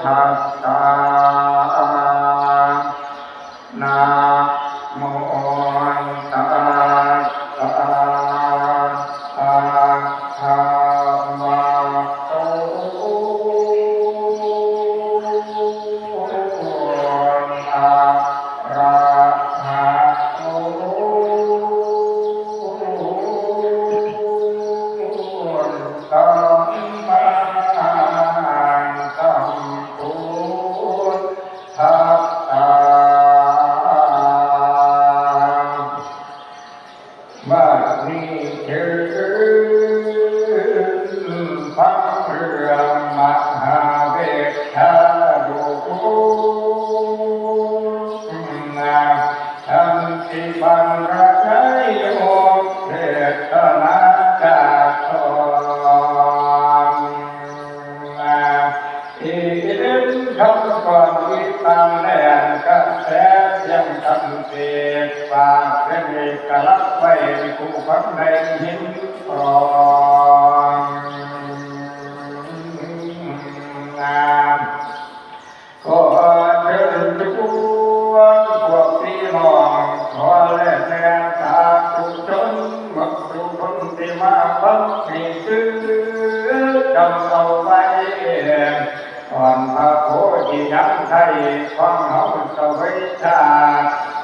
ธัสสะนะโมตัสสะภะคะวะโตอะระหะโตสัมมาสัมพุทธัสสะบัดนี้เถิดพระเรื่องมหาเวทชาดุทันติบังระไกโยเทศนาจาโตอิเดนคำก่อนวิตังแลนกระแสยังคำเทศปากเรมิกลักไว้ผู้ฟังในหินครองขอเชิญทุกพวกพี่น้องขอและแม่ตาทุกชนมักทุกคนที่มาฟังให้ซื้อจำเอาไว้ก่อนพระโพธิยังไทยฟังเขาสวิชา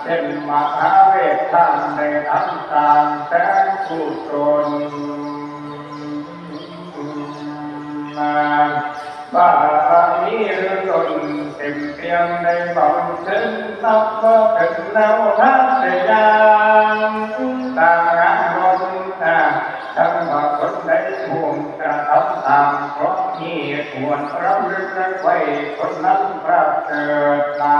เป็นมหาเวทท่านในอันต่างแต่ผู้ตนบารมีหรือตนเต็มเพียงในบังถึงนับว่าเป็นแนวทางเสียงต่างงานบนทั้งว่าคนใดห่วงกระทำตามเพราะนี่ควรรำลึกไว้คนนั้นพระเกิดมา